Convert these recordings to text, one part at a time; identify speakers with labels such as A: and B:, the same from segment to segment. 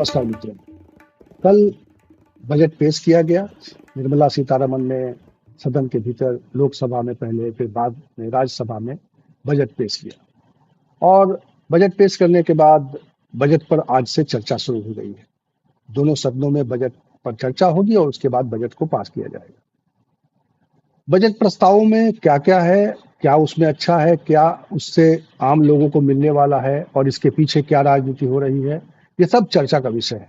A: नमस्कार मित्रों। कल बजट पेश किया गया। निर्मला सीतारमण ने सदन के भीतर लोकसभा में पहले, फिर बाद में राज्यसभा में बजट पेश किया और बजट पेश करने के बाद बजट पर आज से चर्चा शुरू हो गई है। दोनों सदनों में बजट पर चर्चा होगी और उसके बाद बजट को पास किया जाएगा। बजट प्रस्तावों में क्या क्या है, क्या उसमें अच्छा है, क्या उससे आम लोगों को मिलने वाला है और इसके पीछे क्या राजनीति हो रही है, ये सब चर्चा का विषय है।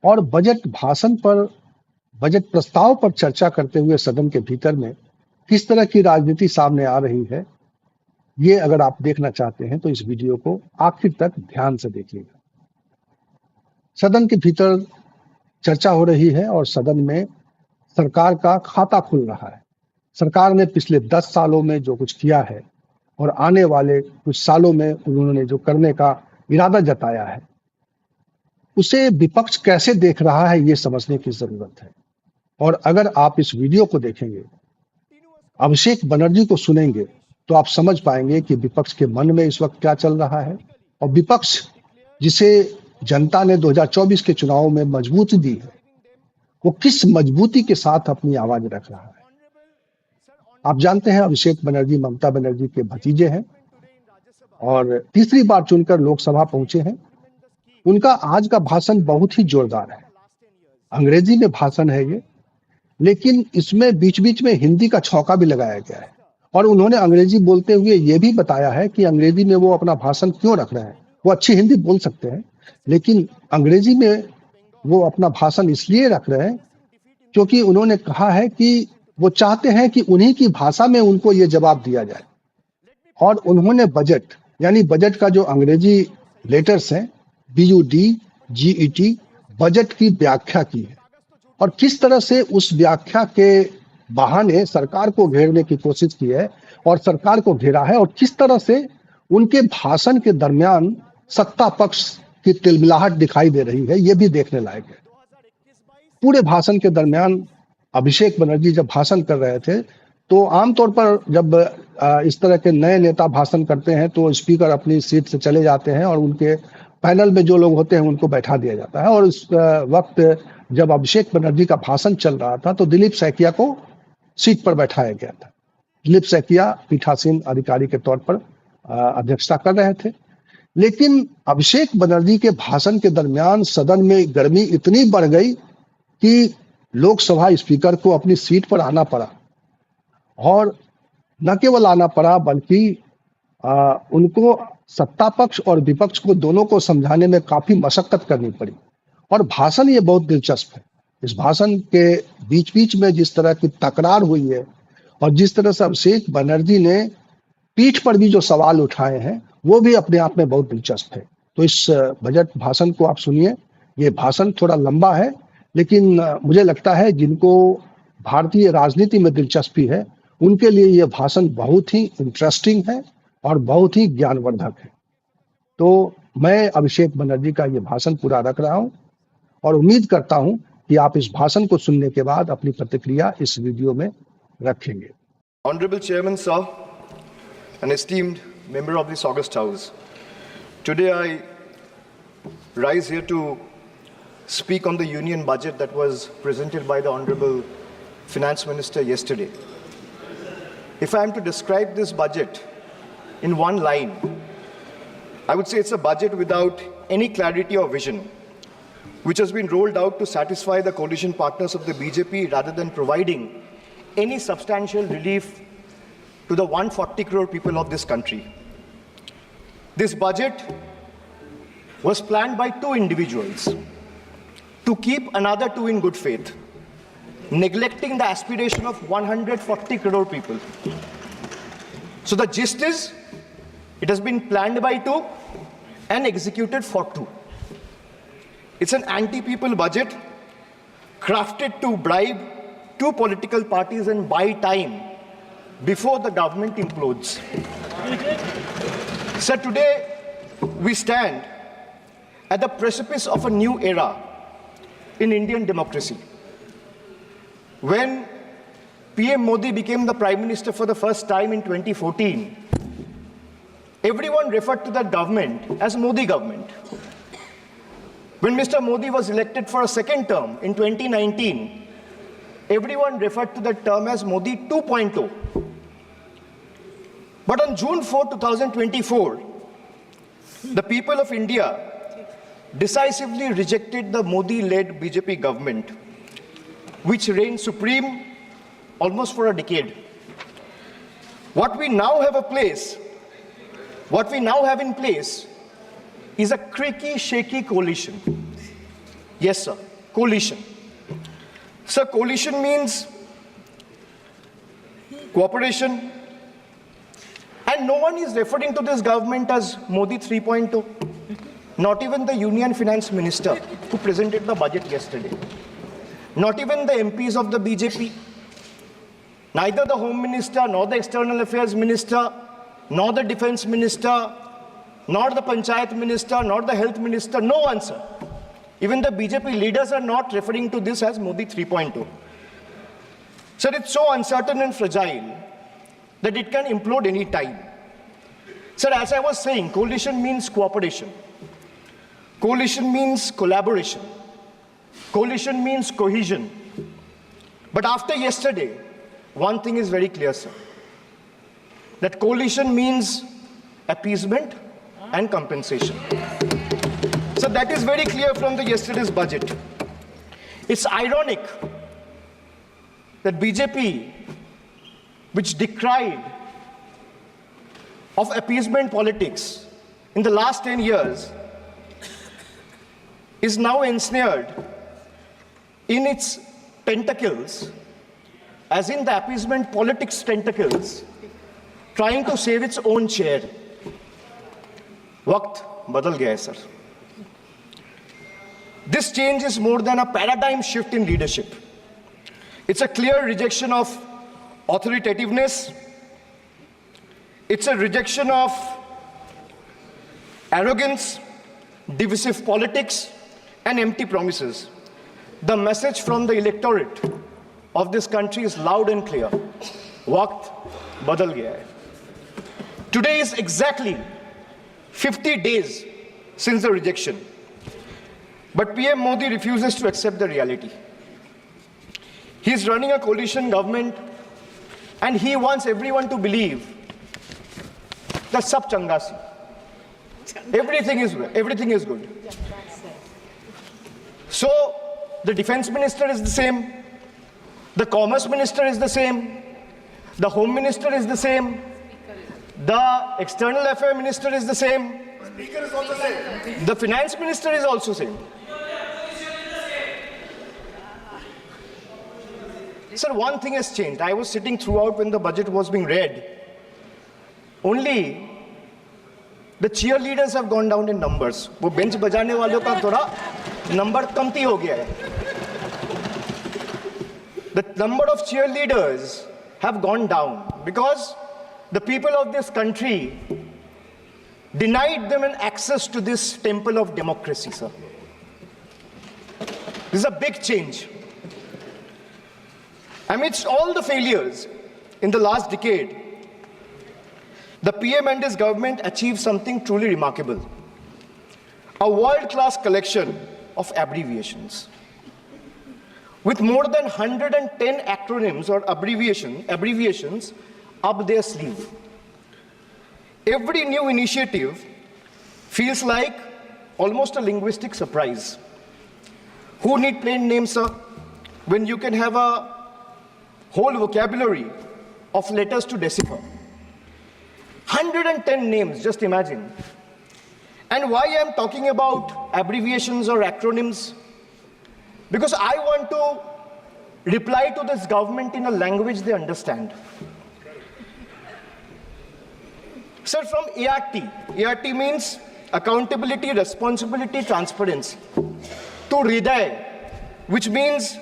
A: और बजट भाषण पर, बजट प्रस्ताव पर चर्चा करते हुए सदन के भीतर में किस तरह की राजनीति सामने आ रही है, ये अगर आप देखना चाहते हैं तो इस वीडियो को आखिर तक ध्यान से देखिएगा। सदन के भीतर चर्चा हो रही है और सदन में सरकार का खाता खुल रहा है। सरकार ने पिछले 10 सालों में जो कुछ किया है और आने वाले कुछ सालों में उन्होंने जो करने का इरादा जताया है, उसे विपक्ष कैसे देख रहा है, ये समझने की जरूरत है। और अगर आप इस वीडियो को देखेंगे, अभिषेक बनर्जी को सुनेंगे, तो आप समझ पाएंगे कि विपक्ष के मन में इस वक्त क्या चल रहा है और विपक्ष जिसे जनता ने 2024 के चुनाव में मजबूती दी है, वो किस मजबूती के साथ अपनी आवाज रख रहा है। आप जानते हैं अभिषेक बनर्जी ममता बनर्जी के भतीजे हैं और तीसरी बार चुनकर लोकसभा पहुंचे हैं। उनका आज का भाषण बहुत ही जोरदार है। अंग्रेजी में भाषण है ये, लेकिन इसमें बीच बीच में हिंदी का छौंका भी लगाया गया है और उन्होंने अंग्रेजी बोलते हुए ये भी बताया है कि अंग्रेजी में वो अपना भाषण क्यों रख रहे हैं। वो अच्छी हिंदी बोल सकते हैं, लेकिन अंग्रेजी में वो अपना भाषण इसलिए रख रहे हैं क्योंकि उन्होंने कहा है कि वो चाहते हैं कि उन्हीं की भाषा में उनको ये जवाब दिया जाए। और उन्होंने बजट, यानी बजट का जो अंग्रेजी लेटर्स हैं, BUD, GET, बजट की व्याख्या की है और किस तरह से उस व्याख्या के बहाने सरकार को घेरने की कोशिश की है और सरकार को घेरा है और किस तरह से उनके भाषण के दरमियान सत्ता पक्ष की तिलमिलाहट दिखाई दे रही है, ये भी देखने लायक है। पूरे भाषण के दरमियान अभिषेक बनर्जी जब भाषण कर रहे थे तो आमतौर पर जब इस तरह के नए नेता भाषण करते हैं तो स्पीकर अपनी सीट से चले जाते हैं और उनके पैनल में जो लोग होते हैं उनको बैठा दिया जाता है। और उस वक्त जब अभिषेक बनर्जी का भाषण चल रहा था तो दिलीप सैकिया को सीट पर बैठाया गया था। दिलीप सैकिया पीठासीन अधिकारी के तौर पर अध्यक्षता कर रहे थे, लेकिन अभिषेक बनर्जी के भाषण के दरमियान सदन में गर्मी इतनी बढ़ गई कि लोकसभा स्पीकर को अपनी सीट पर आना पड़ा और न केवल आना पड़ा बल्कि उनको सत्ता पक्ष और विपक्ष को दोनों को समझाने में काफी मशक्कत करनी पड़ी। और भाषण ये बहुत दिलचस्प है। इस भाषण के बीच बीच में जिस तरह की तकरार हुई है और जिस तरह से अभिषेक बनर्जी ने पीठ पर भी जो सवाल उठाए हैं, वो भी अपने आप में बहुत दिलचस्प है। तो इस बजट भाषण को आप सुनिए। ये भाषण थोड़ा लंबा है, लेकिन मुझे लगता है जिनको भारतीय राजनीति में दिलचस्पी है उनके लिए यह भाषण बहुत ही इंटरेस्टिंग है और बहुत ही ज्ञानवर्धक है। तो मैं अभिषेक बनर्जी का ये भाषण पूरा रख रहा हूं और उम्मीद करता हूं कि आप इस भाषण को सुनने के बाद अपनी प्रतिक्रिया इस वीडियो में रखेंगे।
B: Honorable Chairman, sir, an esteemed member of this august house, today I rise here to speak on the union budget that was presented by the Honorable Finance Minister yesterday. If I am to describe this budget in one line, I would say it's a budget without any clarity or vision, which has been rolled out to satisfy the coalition partners of the BJP rather than providing any substantial relief to the 140 crore people of this country. This budget was planned by two individuals to keep another two in good faith, neglecting the aspiration of 140 crore people. So the gist is, it has been planned by two and executed for two. It's an anti-people budget crafted to bribe two political parties and buy time before the government implodes. So today we stand at the precipice of a new era in Indian democracy. When PM Modi became the Prime Minister for the first time in 2014, everyone referred to that government as Modi government. When Mr. Modi was elected for a second term in 2019, everyone referred to that term as Modi 2.0. But on June 4, 2024, the people of India decisively rejected the Modi-led BJP government, which reigned supreme almost for a decade. What we now have in place is a creaky, shaky coalition. Yes, sir, coalition. Sir, coalition means cooperation, and no one is referring to this government as Modi 3.0. Not even the Union Finance Minister who presented the budget yesterday. Not even the MPs of the BJP. Neither the Home Minister, nor the External Affairs Minister, nor the Defense Minister, nor the Panchayat Minister, nor the Health Minister, no one, sir. Even the BJP leaders are not referring to this as Modi 3.0. Sir, it's so uncertain and fragile that it can implode any time. Sir, as I was saying, coalition means cooperation. Coalition means collaboration. Coalition means cohesion. But after yesterday, one thing is very clear, sir. That coalition means appeasement and compensation. So that is very clear from the yesterday's budget. It's ironic that BJP, which decried of appeasement politics in the last 10 years, is now ensnared in its tentacles, as in the appeasement politics tentacles, trying to save its own chair. Waqt badal gaya hai, sir. This change is more than a paradigm shift in leadership. It's a clear rejection of authoritativeness. It's a rejection of arrogance, divisive politics, and empty promises. The message from the electorate of this country is loud and clear. Waqt badal gaya hai. Today is exactly 50 days since the rejection. But PM Modi refuses to accept the reality. He is running a coalition government and he wants everyone to believe that sab changa si. Everything is good. So the defense minister is the same, the commerce minister is the same, the home minister is the same, the external affairs minister is the same, Speaker is also same. The finance minister is also same. Sir, one thing has changed. I was sitting throughout when the budget was being read. Only the cheerleaders have gone down in numbers. वो bench बजाने वालों का थोड़ा number कमती हो गया है. The number of cheerleaders have gone down because the people of this country denied them an access to this temple of democracy, sir. This is a big change. Amidst all the failures in the last decade, the PM and his government achieved something truly remarkable. A world-class collection of abbreviations. With more than 110 acronyms or abbreviations up their sleeve. Every new initiative feels like almost a linguistic surprise. Who need plain names, sir, when you can have a whole vocabulary of letters to decipher? 110 names, just imagine. And why I'm talking about abbreviations or acronyms? Because I want to reply to this government in a language they understand. Sir, from ART. ART means accountability, responsibility, transparency. To Hriday, which means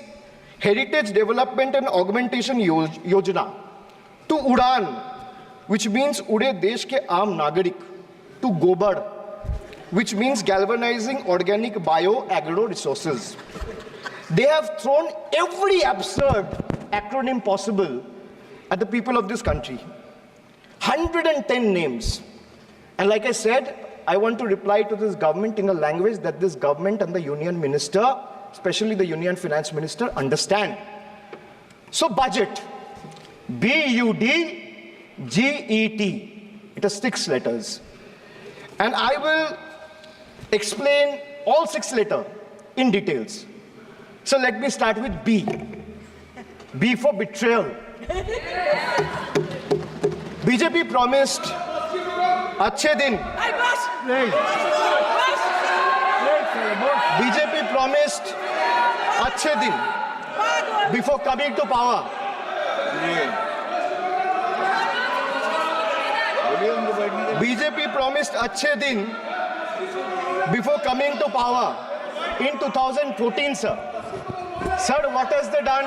B: Heritage Development and Augmentation Yojana. To Udan, which means Ude Desh ke Aam Nagarik. To Gobar, which means galvanizing organic bio-agro resources. They have thrown every absurd acronym possible at the people of this country. 110 names. And like I said, I want to reply to this government in a language that this government and the union minister, especially the union finance minister, understand. So budget, B-U-D-G-E-T, it has 6 letters. And I will explain all 6 letters in details. So let me start with B. B for betrayal. BJP promised अच्छे दिन. BJP promised अच्छे दिन before coming to power. BJP promised अच्छे दिन before coming to power in 2014, sir. Sir, what has they done?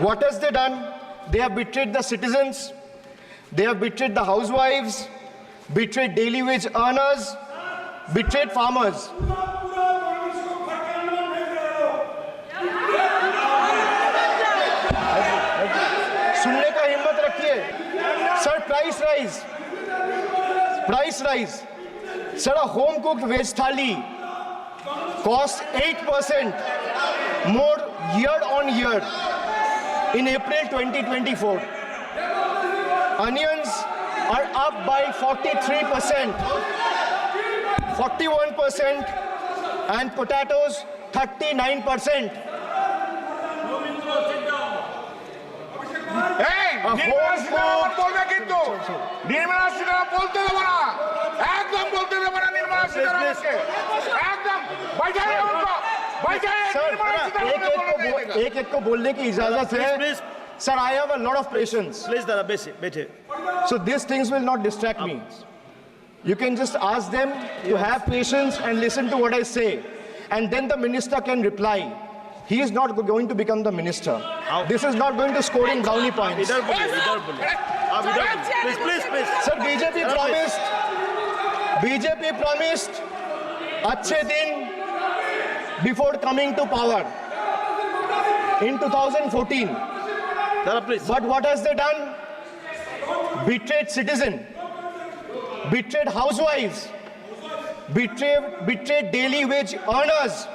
B: What has they done? They have betrayed the citizens. They have betrayed the housewives, betrayed daily wage earners, betrayed farmers. सुनने का हिम्मत रखिए. Sir, price rise. Sir, a home cooked veg thali costs 8% more year on year in April 2024. Onions are up by 43%, 41%, and potatoes 39%.
C: Nirmala Sitharaman बोलবে কিন্তু निर्मला सीतारामन বলতে দেব না একদম বলতে দেব না निर्मला सीतारामनকে একদম बैठाइए उनको बैठाइए निर्मला सीतारामन
B: एक को बोलने की इजाजत है. Sir, I have a lot of patience.
D: Please, Dada, बैठे.
B: So these things will not distract me. You can just ask them to have patience and listen to what I say. And then the minister can reply. He is not going to become the minister. This is not going to score in brownie points.
D: इधर बोलिए. Please.
B: Sir, BJP promised अच्छे दिन before coming to power in 2014.
D: Dada, please.
B: But what has they done? Betrayed citizen, betrayed housewives, betrayed daily wage earners,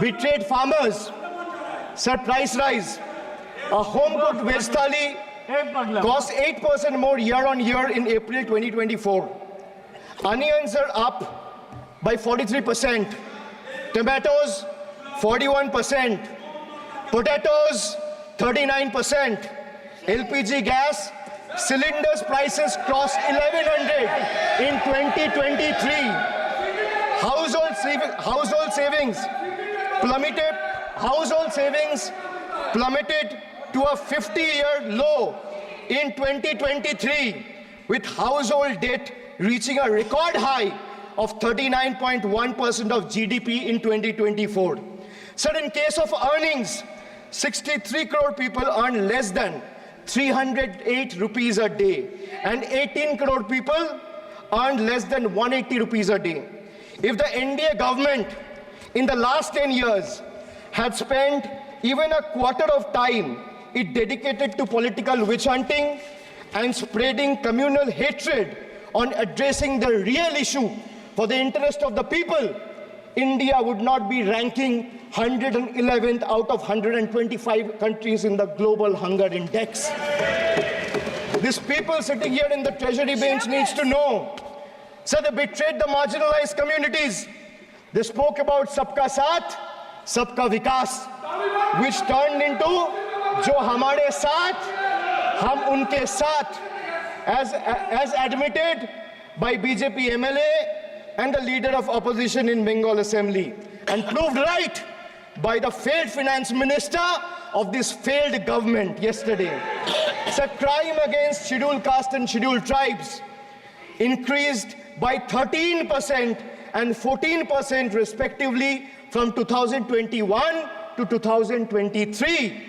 B: betrayed farmers. Sir, price rise. A home-cooked veg thali costs 8% more year on year in April 2024. Onions are up by 43%. Tomatoes, 41%. Potatoes, 39%. LPG gas cylinders prices crossed 1100 in 2023. Household savings plummeted to a 50-year low in 2023, with household debt reaching a record high of 39.1% of GDP in 2024. Sir, in case of earnings, 63 crore people earn less than 308 rupees a day, and 18 crore people earn less than 180 rupees a day. If the NDA government in the last 10 years had spent even a quarter of time it dedicated to political witch hunting and spreading communal hatred on addressing the real issue for the interest of the people, India would not be ranking 111th out of 125 countries in the global hunger index. These people sitting here in the treasury bench needs to know. So they betrayed the marginalized communities. They spoke about Sabka Saath, Sabka Vikas, which turned into Jo Hamare Saath, Hum Unke Saath, as admitted by BJP MLA and the leader of opposition in Bengal Assembly, and proved right by the failed finance minister of this failed government yesterday. So crime against scheduled caste and scheduled tribes increased by 13% and 14% respectively from 2021 to 2023.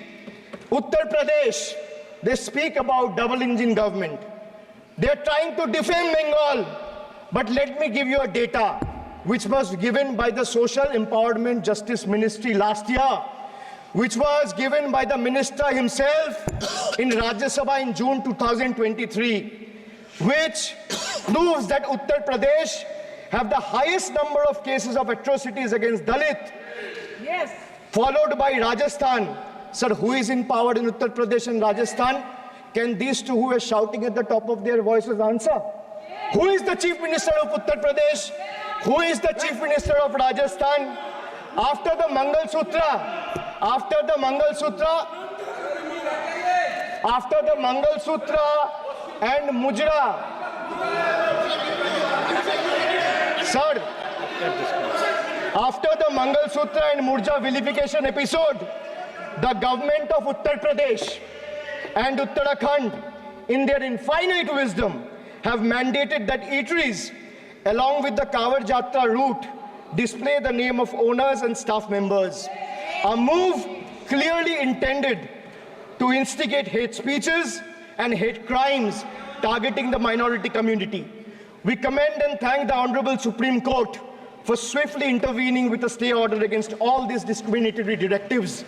B: Uttar Pradesh, they speak about double engine government. They're trying to defame Bengal. But let me give you a data which was given by the Social Empowerment Justice Ministry last year, which was given by the minister himself in Rajya Sabha in June 2023, which proves that Uttar Pradesh have the highest number of cases of atrocities against Dalit,
E: Yes.
B: followed by Rajasthan. Sir, who is in power in Uttar Pradesh and Rajasthan? Can these two who are shouting at the top of their voices answer? Who is the Chief Minister of Uttar Pradesh? Who is the Chief Minister of Rajasthan? After the Mangal Sutra and Mujra, sir, after the Mangal Sutra and Murja vilification episode, the government of Uttar Pradesh and Uttarakhand, in their infinite wisdom, have mandated that eateries, along with the Kawar Jatra route, display the name of owners and staff members. A move clearly intended to instigate hate speeches and hate crimes targeting the minority community. We commend and thank the Honorable Supreme Court for swiftly intervening with a stay order against all these discriminatory directives.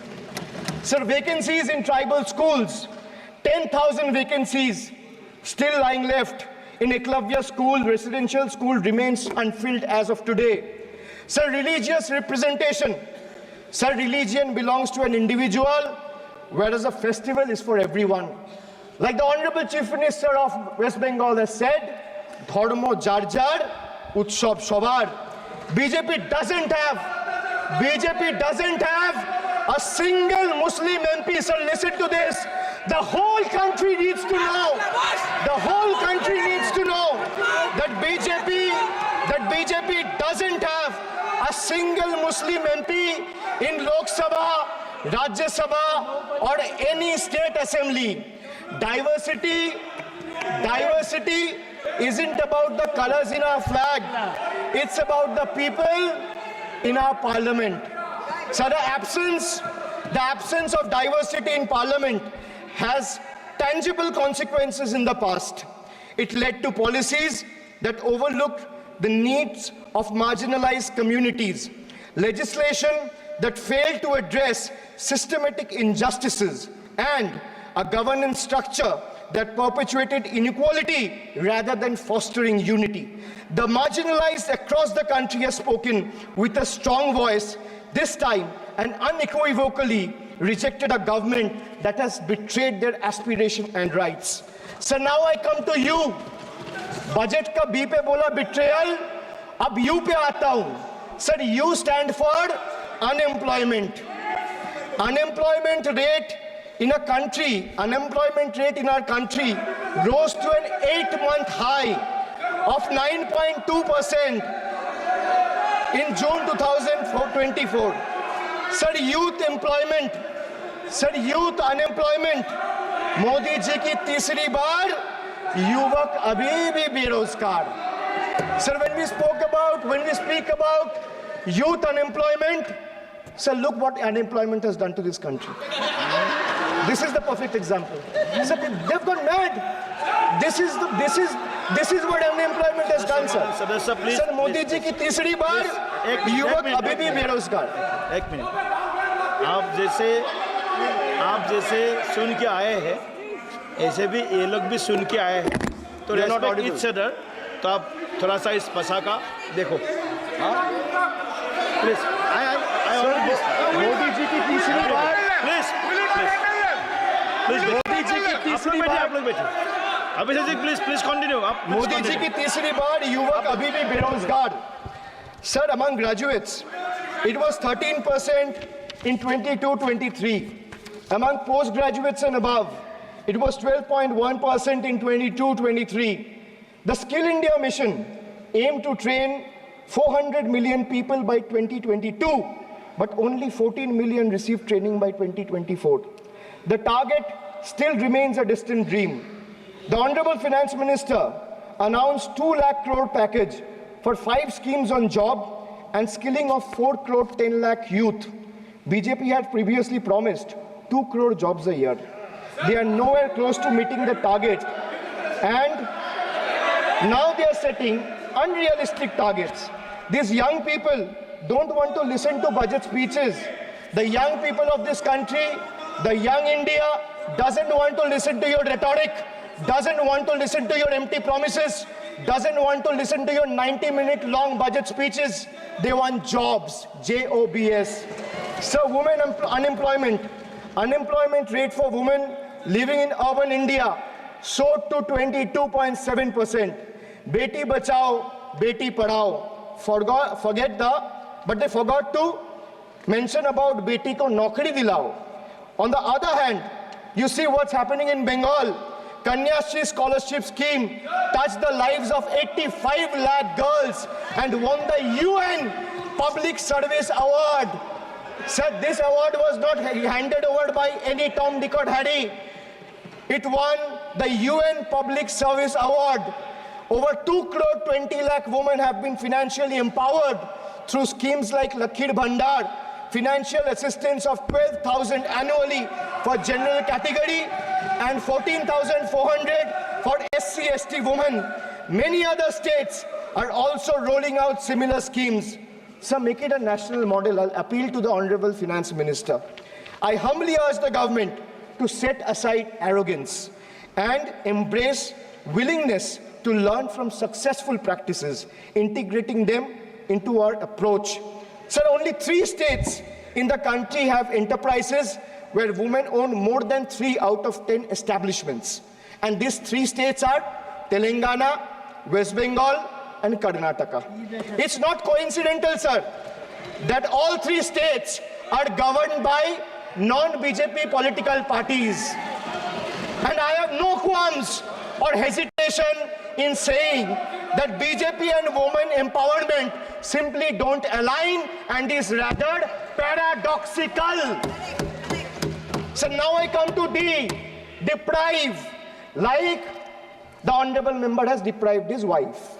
B: Sir, vacancies in tribal schools, 10,000 vacancies still lying left in Eklavya school, residential school remains unfilled as of today. Sir, religious representation. Sir, religion belongs to an individual, whereas a festival is for everyone. Like the Honorable Chief Minister of West Bengal has said, Dharmo jar jar, Utsav shobar. BJP doesn't have a single Muslim MP. Sir, listen to this. The whole country needs to know. That BJP doesn't have a single Muslim MP in Lok Sabha, Rajya Sabha, or any state assembly. Diversity isn't about the colors in our flag. It's about the people in our parliament. So the absence of diversity in parliament has tangible consequences in the past. It led to policies that overlooked the needs of marginalized communities, legislation that failed to address systematic injustices, and a governance structure that perpetuated inequality rather than fostering unity. The marginalized across the country has spoken with a strong voice, this time and unequivocally rejected a government that has betrayed their aspiration and rights. So now I come to you. Budget का B पे बोला betrayal, अब U पे आता हूँ. Sir, U stand for unemployment. Unemployment rate in our country rose to an 8-month high of 9.2% in June 2024. Sir, youth unemployment, Modi ji की तीसरी बार युवक अभी भी बेरोजगार. Sir, when we speak about youth unemployment, sir, look what unemployment has done to this country. This is the perfect example. Sir, they've gone mad. This is what unemployment has done, sir.
D: सदस्य please
B: Sir, Modi ji की तीसरी बार युवक अभी भी बेरोजगार.
D: एक minute. आप जैसे सुन के आए हैं, ऐसे भी ये लोग भी सुन के आए हैं, तो रेस्पेक्ट ईच अदर. तो आप थोड़ा सा इस भाषा का देखो. प्लीज
B: मोदी जी की तीसरी बार
D: प्लीज
B: मोदी जी की तीसरी बार
D: आप लोग बैठे. Abhishek ji please continue.
B: मोदी जी की तीसरी बार युवक अभी भी बेरोजगार. Sir, among graduates, it was 13% in 22-23. Among postgraduates and above, it was 12.1% in 22-23. The Skill India mission aimed to train 400 million people by 2022, but only 14 million received training by 2024. The target still remains a distant dream. The Honorable Finance Minister announced 2 lakh crore package for 5 schemes on job and skilling of 4 crore 10 lakh youth. BJP had previously promised 2 crore jobs a year. They are nowhere close to meeting the target, and now they are setting unrealistic targets. These young people don't want to listen to budget speeches. The young people of this country, the young India, doesn't want to listen to your rhetoric, doesn't want to listen to your empty promises. doesn't want to listen to your 90-minute long budget speeches. They want jobs, J-O-B-S. So women unemployment rate for women living in urban India soared to 22.7%. Beti Bachao, Beti Padhao. But they forgot to mention about Beti ko Naukri Dilao. On the other hand, you see what's happening in Bengal. Kanyashri scholarship scheme touched the lives of 85 lakh girls and won the UN Public Service Award. Sir, this award was not handed over by any Tom, Dick or Harry. It won the UN Public Service Award. Over 2 crore 20 lakh women have been financially empowered through schemes like Lakhir Bhandar, financial assistance of 12,000 annually for general category and 14,400 for SC/ST women. Many other states are also rolling out similar schemes. So make it a national model. I'll appeal to the Honorable Finance Minister. I humbly urge the government to set aside arrogance and embrace willingness to learn from successful practices, integrating them into our approach. Sir, only 3 states in the country have enterprises where women own more than 3 out of 10 establishments. And these 3 states are Telangana, West Bengal, and Karnataka. It's not coincidental, sir, that all 3 states are governed by non-BJP political parties. And I have no qualms or hesitation in saying that BJP and women empowerment simply don't align and is rather paradoxical. So now I come to D, deprive, like the Honorable Member has deprived his wife.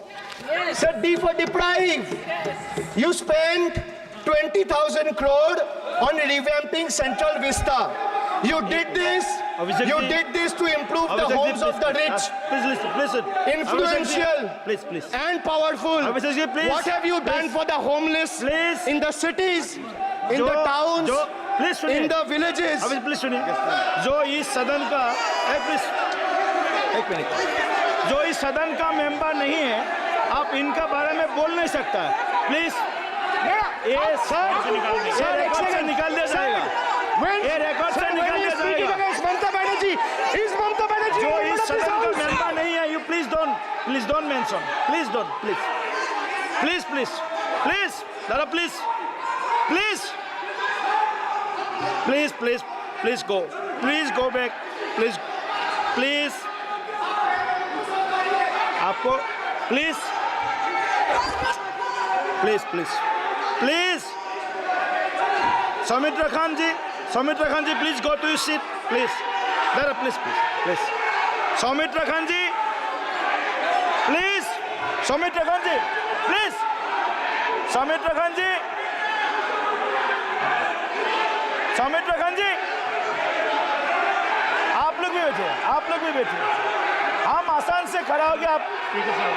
B: Yes. So D for deprive. Yes. You spent 20,000 crore on revamping Central Vista. You did this. You did this to improve the homes of the rich.
D: Please listen.
B: Influential.
D: Please.
B: And powerful. What have you done for the homeless in the cities, in the towns, in the villages?
D: Please सुनिए. जो इस सदन का एक minute. जो इस सदन का मेंबर नहीं है, आप इनका बारे में बोल नहीं सकता. प्लीज. ये सर रिकॉर्ड से निकाल दिया जाएगा. ये रिकॉर्ड से निकाल दिया जाएगा.
C: ममता बनर्जी
D: जो इस सदन का मेंबर नहीं है, you please don't mention. Please don't. Dara, please go. Please go back. Please. आपको please. Soumitra Khan ji, please go to your seat, please. Dara, please. Soumitra Khan ji, please. Soumitra Khan जी, आप लोग भी बैठे. हम आसान से खड़ा हो गया. आप ठीक है सर.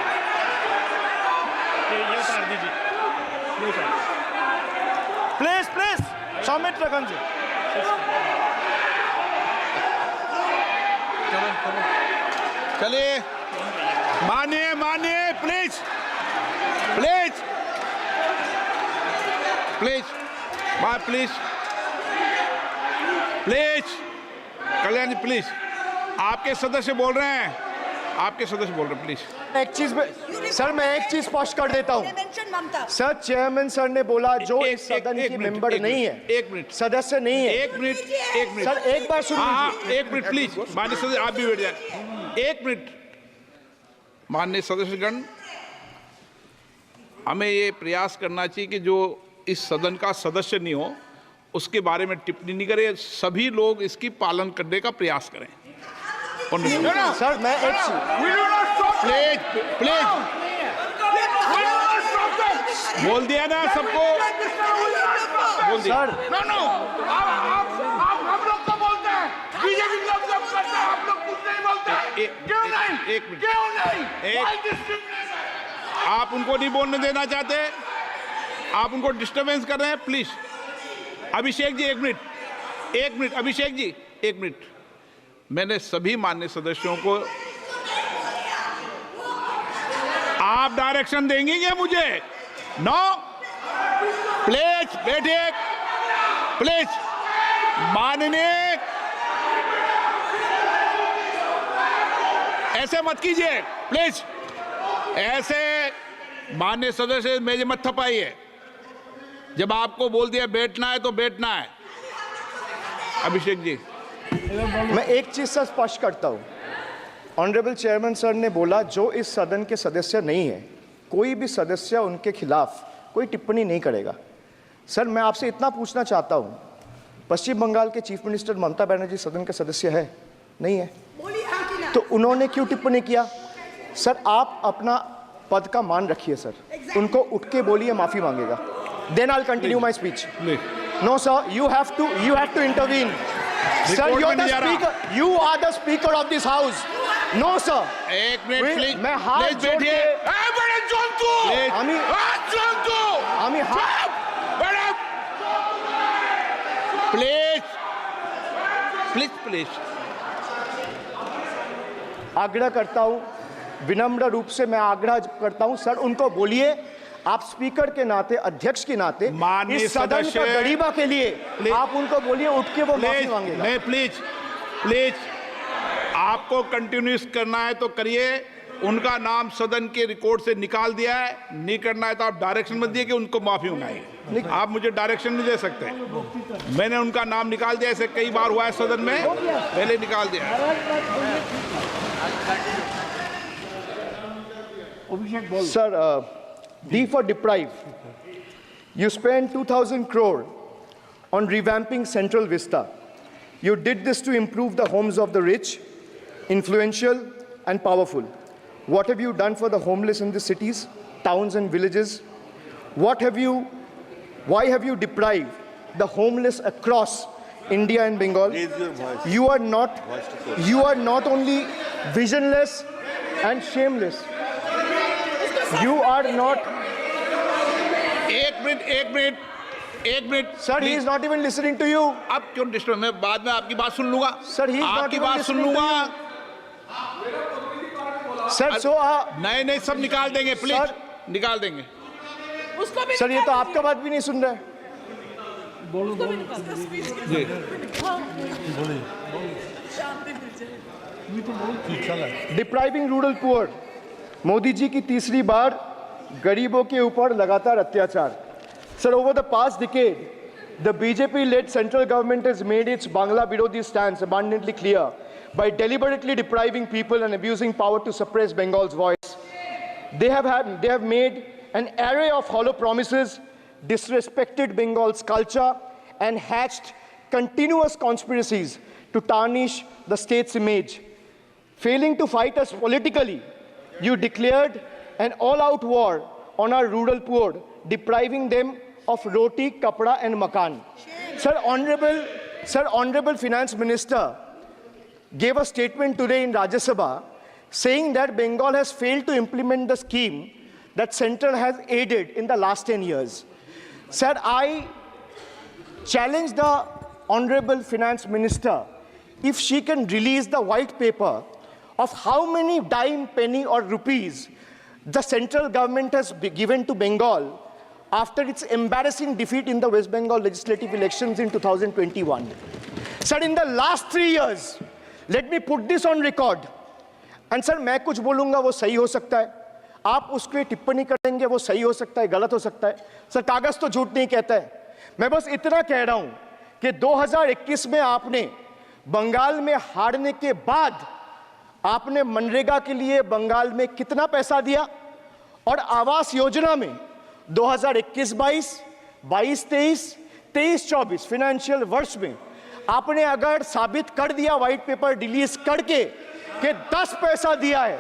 D: ये उतार दीजिए. प्लीज. सौमित्र खान जी.
C: चलिए मानिए प्लीज कल्याण जी प्लीज. आपके सदस्य बोल रहे हैं प्लीज.
B: एक चीज सर, मैं एक चीज स्पष्ट कर देता हूँ. सर, चेयरमैन सर ने बोला जो इस सदन की मेंबर नहीं है,
C: 1 मिनट
B: सदस्य नहीं है.
C: 1 मिनट
B: सर, एक बार सुनिए.
C: हाँ 1 मिनट प्लीज. माननीय सदस्य आप भी बैठ जाए. 1 मिनट. माननीय सदस्यगण, हमें ये प्रयास करना चाहिए कि जो इस सदन का सदस्य नहीं हो उसके बारे में टिप्पणी नहीं करे. सभी लोग इसकी पालन करने का प्रयास करें.
B: सर, मैं एक
C: प्लीज बोल दिया ना सबको. बोल दिया.
B: सर,
C: हम लोग तो बोलते हैं, बीजेपी लोग जब करते हैं, आप लोग कुछ नहीं बोलते. क्यों नहीं? एक मिनट. आप उनको नहीं बोलने देना चाहते, आप उनको डिस्टर्बेंस कर रहे हैं. Please. Abhishek ji 1 minute. Abhishek ji 1 minute. मैंने सभी माननीय सदस्यों को आप डायरेक्शन देंगी क्या मुझे? नो, प्लीज बैठिए, प्लीज। माननीय, ऐसे मत कीजिए प्लीज, ऐसे माननीय सदस्य मेज मत थपाइए। जब आपको बोल दिया बैठना है तो बैठना है। अभिषेक जी,
B: मैं एक चीज से स्पष्ट करता हूं। ऑनरेबल चेयरमैन सर ने बोला जो इस सदन के सदस्य नहीं है, कोई भी सदस्य उनके खिलाफ कोई टिप्पणी नहीं करेगा। सर, मैं आपसे इतना पूछना चाहता हूं, पश्चिम बंगाल के चीफ मिनिस्टर ममता बनर्जी सदन के सदस्य है? नहीं है, तो उन्होंने क्यों टिप्पणी किया? सर, आप अपना पद का मान रखिए सर, उनको उठ के बोलिए माफी मांगेगा। Then I will continue my speech. No sir, you have to intervene. Sir, you're the speaker. You are the speaker of this house. No sir.
C: एक मिनट प्लीज,
B: मैं हाथ जोड़ के
C: प्लीज प्लीज प्लीज
B: आग्रह करता हूं, विनम्र रूप से मैं आग्रह करता हूं सर, उनको बोलिए आप स्पीकर के नाते, अध्यक्ष के नाते, इस सदन का गरिमा के लिए आप उनको बोलिए उठ के वो माफी मांगेगा।
C: नहीं, प्लीज प्लीज, आपको कंटिन्यूस करना है तो करिए। उनका नाम सदन के रिकॉर्ड से निकाल दिया है, नहीं करना है तो आप डायरेक्शन मत दिए कि उनको माफी मंगाइए। आप मुझे डायरेक्शन नहीं दे सकते। मैंने उनका नाम निकाल दिया, ऐसे कई बार हुआ है सदन में, पहले निकाल दिया।
B: Sir, D for deprive. You spent 2,000 crore on revamping Central Vista. You did this to improve the homes of the rich, influential, and powerful. What have you done for the homeless in the cities, towns, and villages? Why have you deprived the homeless across India and Bengal? You are not only visionless and shameless. You are not.
C: एक minute
B: Sir, he is not even listening to you.
C: अब क्यों disturb? मैं बाद में आपकी बात सुन लूंगा।
B: Sir, he is not
C: आपकी
B: even
C: बात सुन
B: listening to
C: लूंगा।
B: Sir, so
C: नहीं, सब निकाल देंगे प्लीज,
B: Sir,
C: निकाल देंगे।
B: सर, ये तो आपका बात भी नहीं सुन रहा है। Depriving rural poor, Modi ji की तीसरी बार गरीबों के ऊपर लगातार अत्याचार। Sir, over the past decade, the BJP-led central government has made its Bangla Birodhi stance abundantly clear by deliberately depriving people and abusing power to suppress Bengal's voice. They have made an array of hollow promises, disrespected Bengal's culture, and hatched continuous conspiracies to tarnish the state's image. Failing to fight us politically, you declared an all-out war on our rural poor, depriving them of roti, kapda, and makan. Sir, Honorable Finance Minister gave a statement today in Rajya Sabha saying that Bengal has failed to implement the scheme that Central has aided in the last 10 years. Sir, I challenge the Honorable Finance Minister if she can release the white paper of how many dime, penny, or rupees the central government has given to Bengal after its embarrassing defeat in the West Bengal legislative elections in 2021. Sir, in the last 3 years, let me put this on record. And sir, मैं कुछ बोलूँगा वो सही हो सकता है, आप उसको टिप्पणी करेंगे वो सही हो सकता है, गलत हो सकता है। सर, कागज तो झूठ नहीं कहता है। मैं बस इतना कह रहा हूँ कि 2021 में आपने बंगाल में हारने के बाद आपने मनरेगा के लिए बंगाल में कितना पैसा दिया, और आवास योजना में 2021-22, 22-23, 23-24 फाइनेंशियल वर्ष में आपने अगर साबित कर दिया व्हाइट पेपर रिलीज करके कि 10 पैसा दिया है,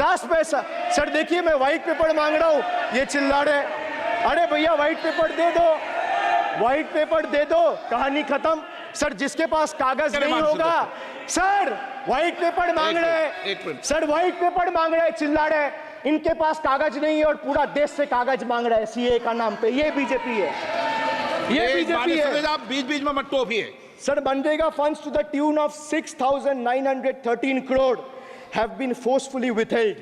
B: 10 पैसा। सर देखिए, मैं व्हाइट पेपर मांग रहा हूं, ये चिल्ला रहे, अरे भैया व्हाइट पेपर दे दो, व्हाइट पेपर दे दो, कहानी खत्म। सर, जिसके पास कागज नहीं होगा, सर व्हाइट पेपर मांग रहे, सर व्हाइट पेपर मांग रहे, चिल्ला रहे, इनके पास कागज नहीं है और पूरा देश से कागज मांग रहा है सीए का नाम पे। ये बीजेपी है, ये बीजेपी है।
C: आप बीच में मत टोकिए।
B: Sir, Manrega funds to the tune of 6,913 crore have been forcefully withheld,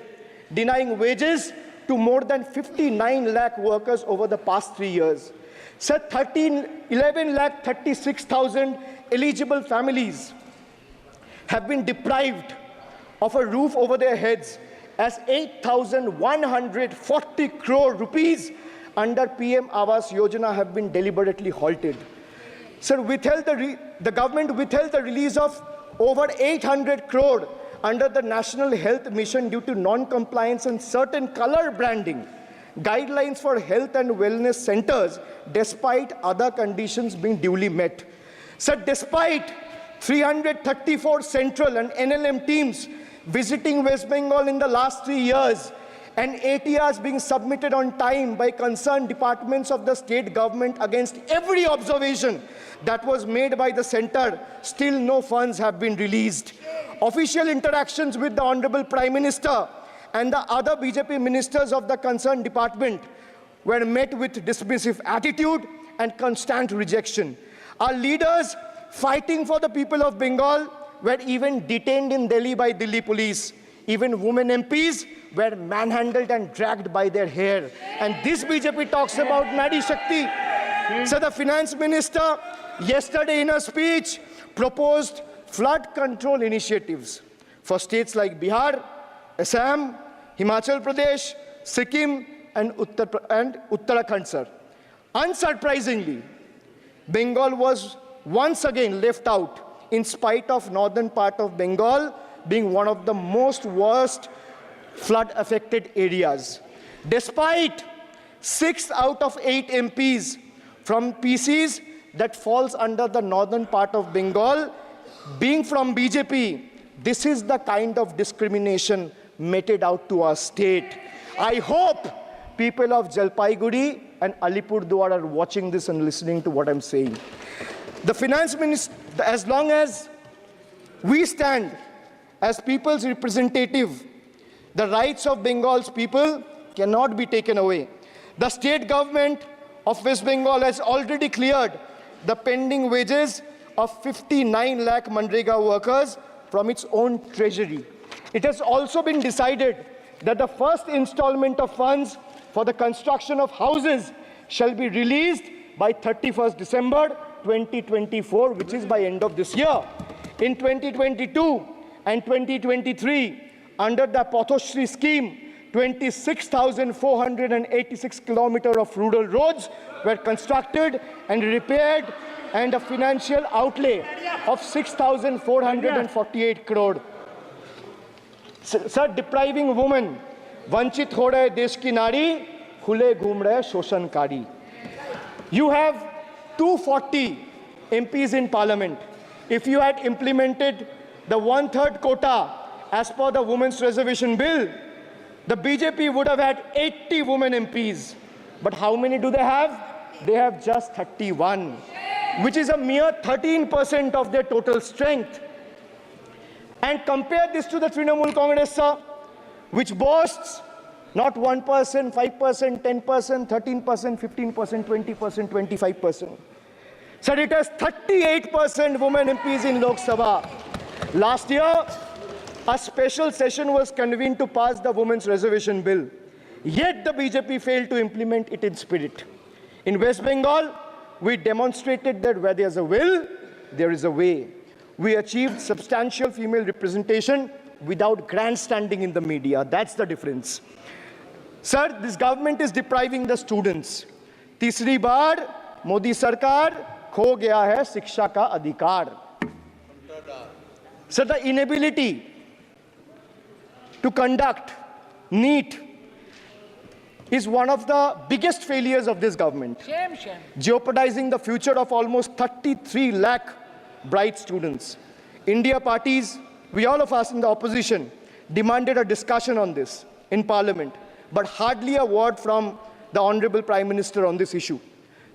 B: denying wages
E: to more than 59 lakh workers over the past 3 years. Sir, 11 lakh 36,000 eligible families have been deprived of a roof over their heads as 8,140 crore rupees under PM Awas Yojana have been deliberately halted. Sir, the government withheld the release of over 800 crore under the National Health Mission due to non-compliance and certain color branding guidelines for health and wellness centers despite other conditions being duly met. Sir, despite 334 central and NLM teams visiting West Bengal in the last 3 years and ATRs being submitted on time by concerned departments of the state government against every observation that was made by the center, still no funds have been released. Official interactions with the Honorable Prime Minister and the other BJP ministers of the concerned department were met with dismissive attitude and constant rejection. Our leaders fighting for the people of Bengal were even detained in Delhi by Delhi police. Even women MPs were manhandled and dragged by their hair. And this BJP talks about Nari Shakti. So the finance minister yesterday in a speech proposed flood control initiatives for states like Bihar, Assam, Himachal Pradesh, Sikkim, and Uttarakhand, sir. Unsurprisingly, Bengal was once again left out in spite of northern part of Bengal being one of the worst flood-affected areas. Despite 6 out of 8 MPs from PCs that falls under the northern part of Bengal being from BJP, this is the kind of discrimination meted out to our state. I hope people of Jalpaiguri and Alipurduar are watching this and listening to what I'm saying. The finance minister, as long as we stand as people's representative, the rights of Bengal's people cannot be taken away. The state government of West Bengal has already cleared the pending wages of 59 lakh Manrega workers from its own treasury. It has also been decided that the first installment of funds for the construction of houses shall be released by 31st December 2024, which is by end of this year. In 2022 and 2023, under the Pathoshri scheme, 26,486 kilometers of rural roads were constructed and repaired, and a financial outlay of 6,448 crore. Sir, depriving women, vanchit ho rahe desh ki nari, khule ghum rahe shoshankari. You have 240 MPs in parliament. If you had implemented the 1/3 quota as per the Women's Reservation Bill, the BJP would have had 80 women MPs. But how many do they have? They have just 31, which is a mere 13% of their total strength. And compare this to the Trinamool Congress, sir, which boasts not 1%, 5%, 10%, 13%, 15%, 20%, 25%. Sir, it has 38% women MPs in Lok Sabha. Last year, a special session was convened to pass the Women's Reservation Bill. Yet the BJP failed to implement it in spirit. In West Bengal, we demonstrated that where there's a will, there is a way. We achieved substantial female representation without grandstanding in the media. That's the difference. Sir, this government is depriving the students. तीसरी बार मोदी सरकार खो गया है शिक्षा का अधिकार. Sir, the inability to conduct NEET is one of the biggest failures of this government, jeopardizing the future of almost 33 lakh bright students. India parties, we all of us in the opposition, demanded a discussion on this in Parliament, but hardly a word from the Honorable Prime Minister on this issue.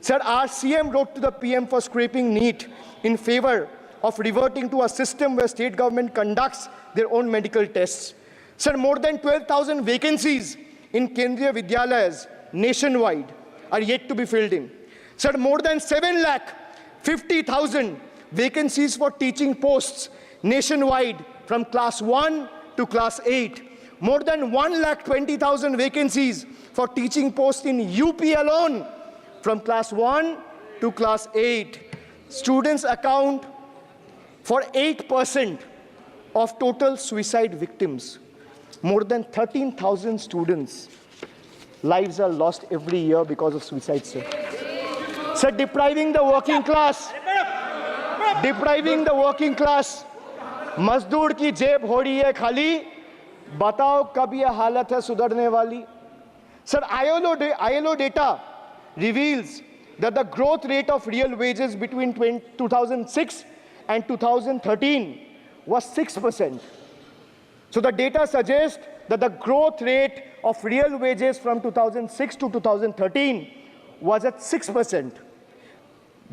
E: Sir, our CM wrote to the PM for scrapping NEET in favor of reverting to a system where state government conducts their own medical tests. Sir, more than 12,000 vacancies in Kendriya Vidyalayas nationwide are yet to be filled in. Sir, more than 7,50,000 vacancies for teaching posts nationwide from class 1 to class 8 more than 1,20,000 vacancies for teaching posts in UP alone from class 1 to class 8. Students account for 8% of total suicide victims. More than 13,000 students' lives are lost every year because of suicide, sir. Sir, depriving the working class, मजदूर की जेब हो रही है खाली, बताओ कब ये हालत है सुधरने वाली? Sir, ILO data reveals that the growth rate of real wages between 2006 and 2013 was 6%. So the data suggests that the growth rate of real wages from 2006 to 2013 was at 6%.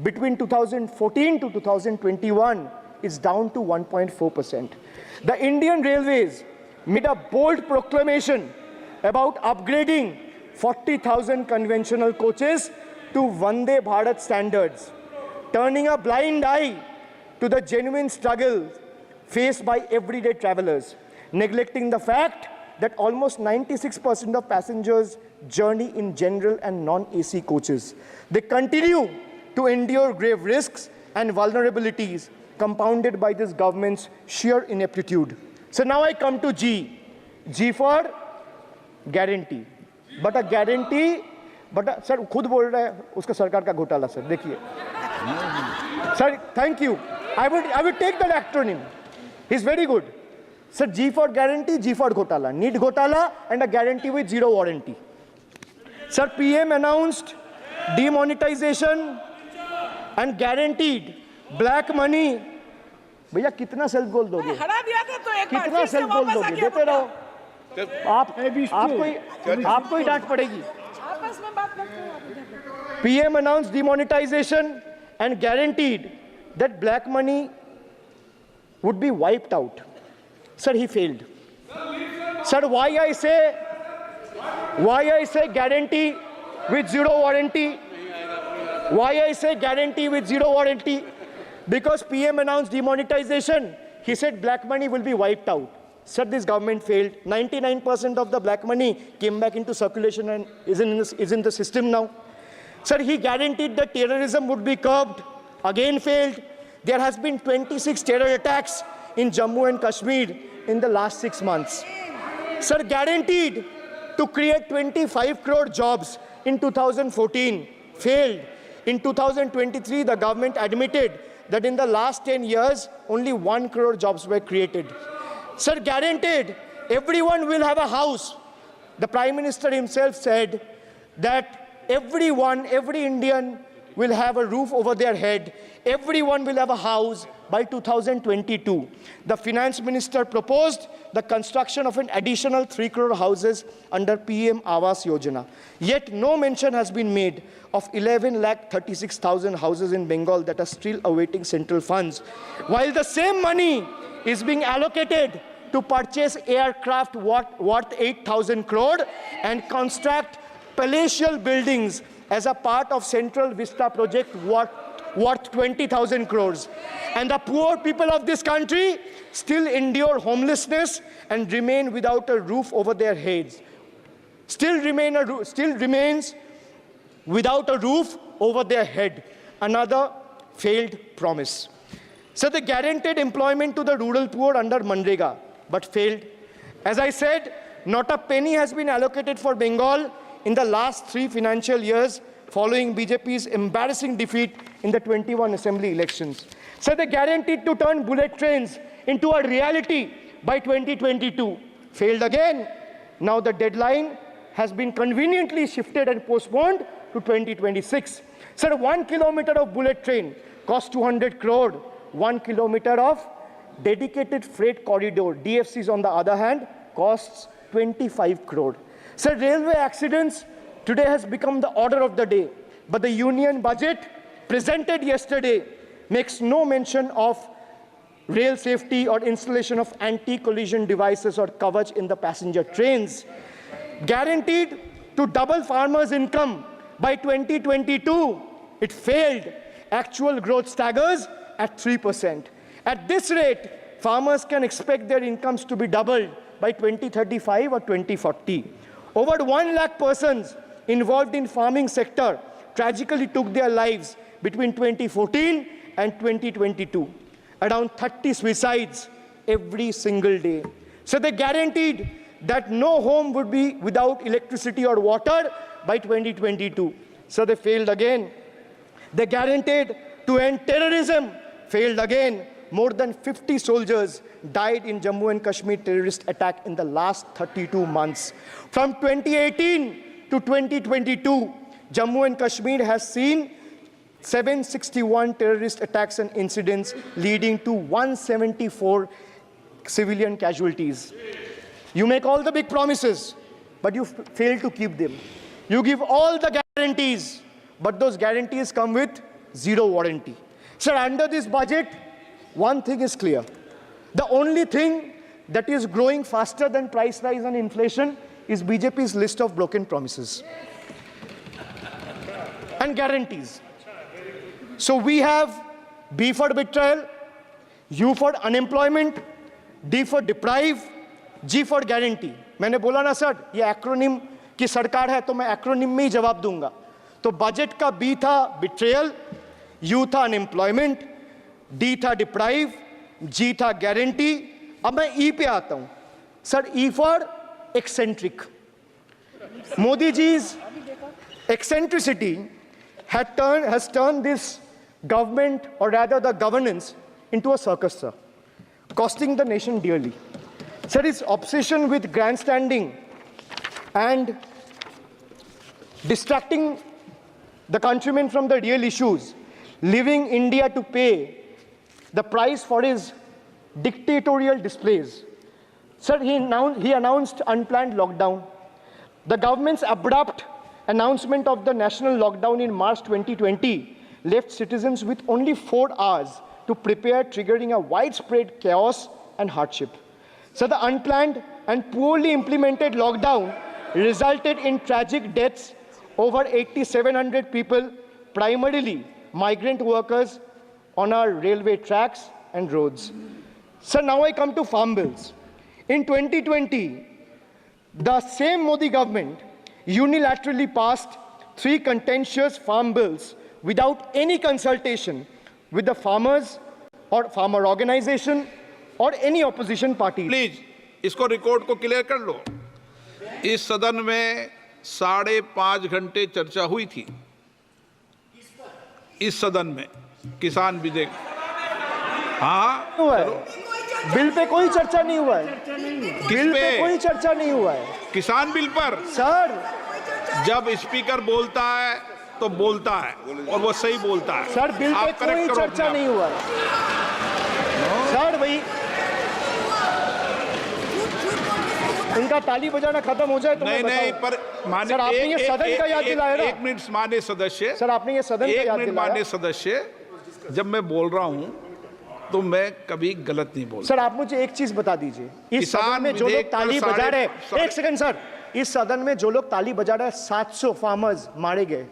E: Between 2014 to 2021, it's down to 1.4%. The Indian Railways made a bold proclamation about upgrading 40,000 conventional coaches to Vande Bharat standards, turning a blind eye to the genuine struggle faced by everyday travelers, neglecting the fact that almost 96% of passengers journey in general and non-AC coaches. They continue to endure grave risks and vulnerabilities compounded by this government's sheer ineptitude. So now I come to G. G for guarantee. But a guarantee, sir, खुद बोल रहा है उसका सरकार का घोटाला, sir. देखिए. Sir, thank you. I would take that acronym. He's very good. Sir, G for guarantee, G for घोटाला. Need घोटाला and a guarantee with zero warranty. Sir, PM announced demonetization and guaranteed black money. भैया कितना self goal दोगे?
F: हरा दिया था तो एक बार
E: कितना सेल्फ गोल दोगे? देते रहो. आपको ही डांट पड़ेगी.
F: आपस में बात करते हैं.
E: PM announced demonetization and guaranteed that black money would be wiped out. Sir, he failed. Sir, why I say guarantee with zero warranty? Why I say guarantee with zero warranty? Because PM announced demonetization. He said black money will be wiped out. Sir, this government failed. 99% of the black money came back into circulation and is in the system now. Sir, he guaranteed that terrorism would be curbed. Again failed. There has been 26 terror attacks in Jammu and Kashmir in the last 6 months. Sir, guaranteed to create 25 crore jobs in 2014. Failed. In 2023, the government admitted that in the last 10 years, only 1 crore jobs were created. Sir, guaranteed everyone will have a house. The Prime Minister himself said that every Indian will have a roof over their head. Everyone will have a house by 2022. The Finance Minister proposed the construction of an additional 3 crore houses under PM Awas Yojana. Yet no mention has been made of 11,36,000 houses in Bengal that are still awaiting central funds, while the same money is being allocated to purchase aircraft worth 8,000 crore and construct palatial buildings as a part of Central Vista project worth 20,000 crores. And the poor people of this country still endure homelessness and remain without a roof over their heads. Still remains without a roof over their head. Another failed promise. So they guaranteed employment to the rural poor under Manrega, but failed. As I said, not a penny has been allocated for Bengal in the last 3 financial years following BJP's embarrassing defeat in the 21 assembly elections. So they guaranteed to turn bullet trains into a reality by 2022. Failed again. Now the deadline has been conveniently shifted and postponed to 2026. Sir, 1 kilometer of bullet train costs 200 crore. 1 kilometer of dedicated freight corridor, DFCs on the other hand, costs 25 crore. Sir, railway accidents today has become the order of the day. But the union budget presented yesterday makes no mention of rail safety or installation of anti-collision devices or Kavach in the passenger trains. Guaranteed to double farmers' income by 2022. It failed. Actual growth staggers at 3%. At this rate, farmers can expect their incomes to be doubled by 2035 or 2040. Over 1 lakh persons involved in farming sector tragically took their lives between 2014 and 2022. Around 30 suicides every single day. So they guaranteed that no home would be without electricity or water by 2022. So they failed again. They guaranteed to end terrorism, failed again. More than 50 soldiers died in Jammu and Kashmir terrorist attack in the last 32 months. From 2018 to 2022, Jammu and Kashmir has seen 761 terrorist attacks and incidents leading to 174 civilian casualties. You make all the big promises, but you fail to keep them. You give all the guarantees, but those guarantees come with zero warranty. Sir, under this budget, one thing is clear. The only thing that is growing faster than price rise and inflation is BJP's list of broken promises and guarantees. So we have B for betrayal, U for unemployment, D for deprive, G for guarantee. मैंने बोला ना sir, ये acronym की सरकार है तो मैं acronym में ही जवाब दूंगा. तो बजट का B था betrayal, U था unemployment, D था deprive, G था guarantee. अब मैं E पे आता हूं. Sir, E for eccentric. Modi ji's eccentricity has turned this government, or rather the governance, into a circus, sir, costing the nation dearly. Sir, his obsession with grandstanding and distracting the countrymen from the real issues, leaving India to pay the price for his dictatorial displays. Sir, he announced unplanned lockdown. The government's abrupt announcement of the national lockdown in March 2020 left citizens with only 4 hours to prepare, triggering a widespread chaos and hardship. So the unplanned and poorly implemented lockdown resulted in tragic deaths. Over 8,700 people, primarily migrant workers, on our railway tracks and roads. So now I come to farm bills. In 2020, the same Modi government unilaterally passed 3 contentious farm bills without any consultation with the farmers or farmer organization or any opposition party.
G: Please इसको record को clear कर लो. इस सदन में 5.5 घंटे चर्चा हुई थी. इस सदन में किसान विधेयक. हाँ,
E: हुआ है. बिल पे कोई चर्चा नहीं हुआ है. बिल पे कोई चर्चा नहीं हुआ है.
G: किसान बिल पर
E: सर,
G: जब स्पीकर बोलता है तो बोलता है और वो सही बोलता है.
E: सर, बिल पे
G: आप
E: कोई
G: correct करो
E: चर्चा
G: अपने
E: नहीं हुआ है. सर, भाई इनका ताली बजाना खत्म हो जाए तो
G: नहीं
E: मैं
G: नहीं,
E: बताऊं.
G: पर माने
E: सर, आपने ये सदन का याद दिलाया ना.
G: एक मिनट माने सदस्य.
E: सर, आपने ये सदन का
G: एक
E: याद
G: मिनट
E: दिलाया.
G: माने सदस्य, जब मैं बोल रहा हूं तो मैं कभी गलत नहीं बोलता.
E: सर, आप मुझे एक चीज बता दीजिए. इस
G: किसान
E: सदन में जो
G: विधेयक
E: लोग
G: पर
E: ताली बजा रहे हैं,
G: साढ़े-
E: एक सेकंड सर, इस सदन में जो लोग ताली बजा रहे हैं, 700 फार्मर्स मारे गए,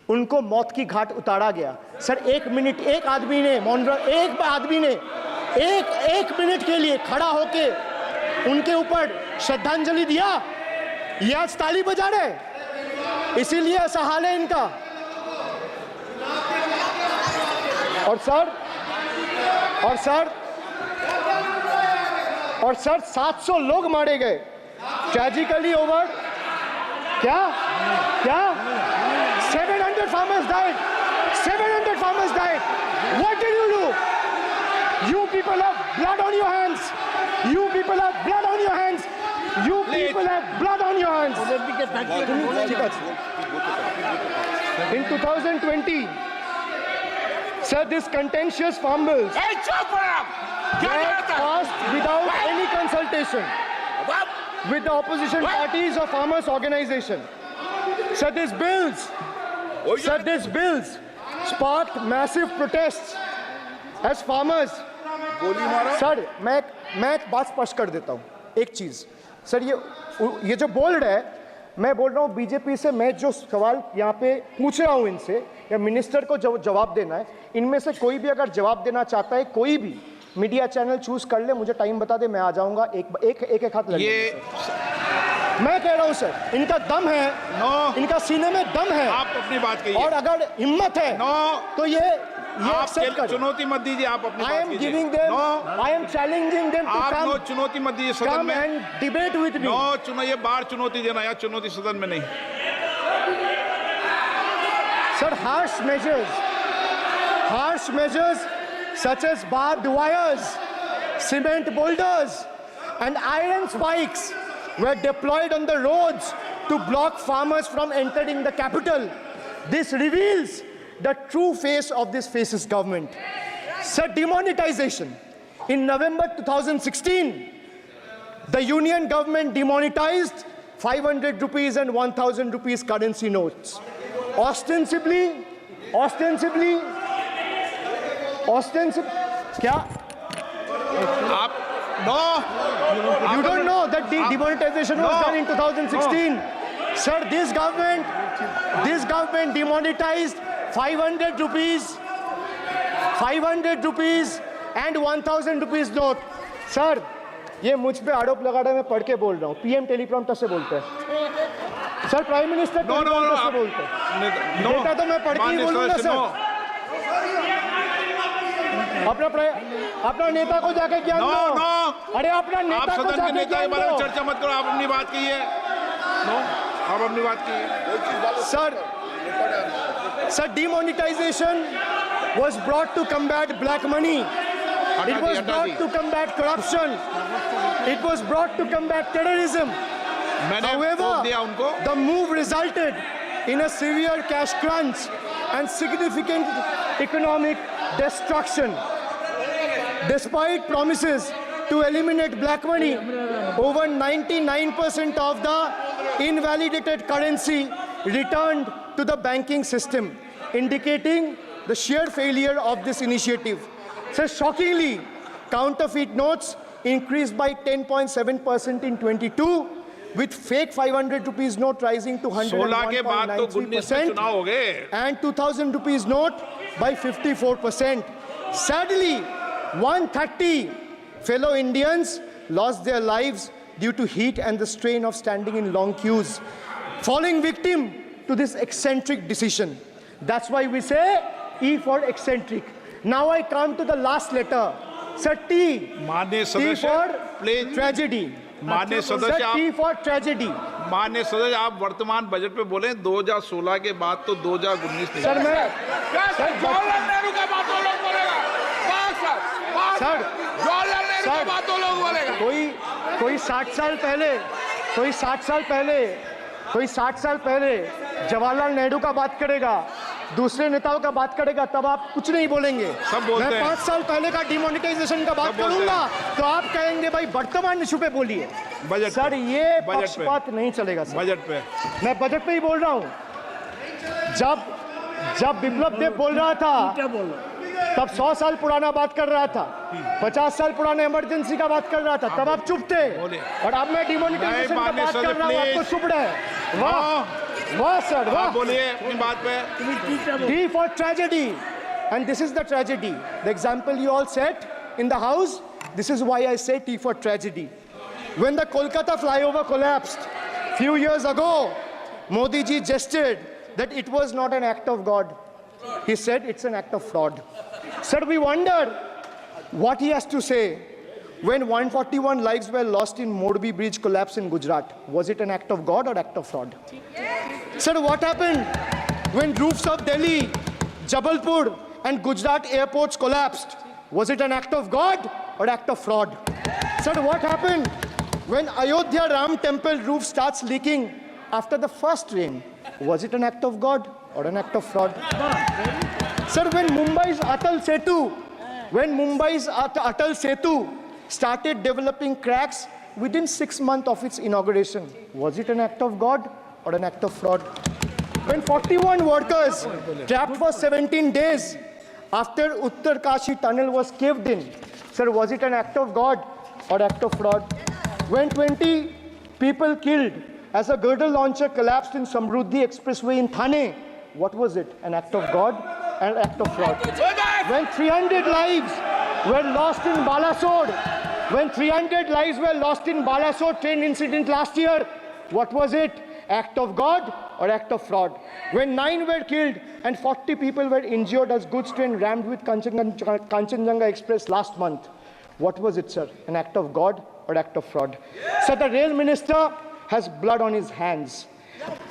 E: उनको मौत की घाट उतारा गया. सर, एक मिनट, एक आदमी ने एक मिनट के लिए खड़ा होके उनके ऊपर श्रद्धांजलि दिया. ये आज ताली बजा रहे, इसीलिए ऐसा हाल है इनका. और सर 700 लोग मारे गए. Tragically over. क्या 700 farmers died. 700 farmers died. What did you do? You people have blood on your hands. You people have blood on your hands. You people have blood on your hands. In 2020, sir, this contentious farm bills
C: এই চুপ করা.
E: were passed without any consultation with the opposition parties or farmers' organization. Sir, these bills sparked massive protests as farmers. Sir, मैं एक बात स्पष्ट कर देता हूँ. एक चीज सर, ये जो बोल रहा है, मैं बोल रहा हूँ बीजेपी से. मैं जो सवाल यहाँ पे पूछ रहा हूँ इनसे, या मिनिस्टर को जवाब देना है, इनमें से कोई भी अगर जवाब देना चाहता है, कोई भी, मीडिया चैनल चूज कर ले, मुझे टाइम बता दे, मैं आ जाऊंगा, एक हाथ लड़ेंगे।
G: ये
E: मैं कह रहा हूं सर, इनका दम है, इनका सीने में दम है,
G: आप अपनी बात कहिए।
E: और अगर हिम्मत है तो ये
G: आप
E: एक्सेप्ट कर।
G: चुनौती मत दीजिए, आप अपनी
E: आई
G: बात
E: एम
G: कीजिए।
E: Giving them, I am challenging them to
G: आप
E: कम,
G: चुनौती मत दीजिए सदन
E: कम
G: में।
E: And debate with me.
G: ये बार चुनौती देना, या चुनौती सदन में नहीं।
E: Sir, harsh measures such as barbed wires, cement boulders, and iron spikes were deployed on the roads to block farmers from entering the capital. This reveals the true face of this fascist government. Sir, demonetization. In November 2016, the union government demonetized 500 rupees and 1000 rupees currency notes. Ostensibly, क्या?
G: आप
E: You don't know that the demonetization was done in 2016. Sir, this government demonetized 500 rupees and 1000 rupees note. Sir, ये मुझ पे आरोप लगा रहा है, मैं पढ़ के बोल रहा हूँ। पीएम टेलीप्रॉम्प्टर से बोलते हैं। सर, प्राइम मिनिस्टर टेलीप्रॉम्प्टर से बोलते हैं। बेटा तो मैं पढ़ के ही बोलूंगा सर। अपना नेता को जाके ज्ञान दो। अरे अपना नेता को जाके ज्ञान दो।
G: चर्चा मत करो, आप अपनी बात कीजिए। आप अपनी बात कीजिए।
E: Sir, demonetization was brought to combat black money. It was brought to combat corruption. It was brought to combat terrorism. However, the move resulted in a severe cash crunch and significant economic destruction. Despite promises to eliminate black money, over 99% of the invalidated currency returned to the banking system, indicating the sheer failure of this initiative. So shockingly, counterfeit notes increased by 10.7% in 22, with fake 500 rupees note rising to 101.93% and 2000 rupees note by 54%. Sadly, 130 fellow Indians lost their lives due to heat and the strain of standing in long queues, falling victim to this eccentric decision. That's why we say E for eccentric. Now I come to the last letter. Sir, T. T for tragedy.
G: माननीय सदस्य,
E: T for tragedy.
G: माननीय सदस्य, आप वर्तमान budget पे बोले 2016 के बाद तो 2019
E: सर मैं
C: जवाहरलाल नेहरू का बात तो लोग बोलेगा। जवाहरलाल नेहरू का बात तो लोग बोलेगा।
E: कोई 60 साल पहले जवाहरलाल नेहरू का बात करेगा, दूसरे नेताओं का बात करेगा, तब आप कुछ नहीं बोलेंगे।
G: सब बोलते हैं।
E: मैं 5 साल पहले का डिमोनेटाइजेशन का बात करूंगा तो आप कहेंगे भाई वर्तमान इशू पे बोलिए। सर, ये पक्षपात नहीं चलेगा सर।
G: बजट पे
E: मैं बजट पे ही बोल रहा हूँ। जब बिप्लब देव बोल रहा था तब 100 साल पुराना बात कर रहा था, 50 साल पुराने इमरजेंसी का बात कर रहा था, तब आप चुप थे। और अब मैं डिमोनेटाइजेशन का बात कर रहा हूँ, आपको चुप रहे। वाह सर, वाह।
G: बोलिए अपनी बात पे।
E: T for tragedy, and this is the tragedy. The example you all set in the house, this is why I say T for tragedy. When the Kolkata flyover collapsed few years ago, Modi ji gestured that it was not an act of God. He said it's an act of fraud. Sir, we wonder what he has to say when 141 lives were lost in Morbi Bridge collapse in Gujarat. Was it an act of God or act of fraud? Sir, what happened when roofs of Delhi, Jabalpur and Gujarat airports collapsed? Was it an act of God or act of fraud? Sir, what happened when Ayodhya Ram temple roof starts leaking after the first rain? Was it an act of God or an act of fraud? Sir, when Mumbai's Atal Setu started developing cracks within 6 months of its inauguration, was it an act of God or an act of fraud? When 41 workers trapped for 17 days after Uttarkashi tunnel was caved in, sir, was it an act of God or act of fraud? When 20 people killed as a girdle launcher collapsed in Samruddhi Expressway in Thane, what was it? An act of God and an act of fraud? When 300 lives were lost in Balasore, when 300 lives were lost in Balasore train incident last year, what was it? Act of God or act of fraud? When 9 were killed and 40 people were injured as goods train rammed with Kanchenjunga Express last month, what was it, sir? An act of God or act of fraud? So the rail minister has blood on his hands.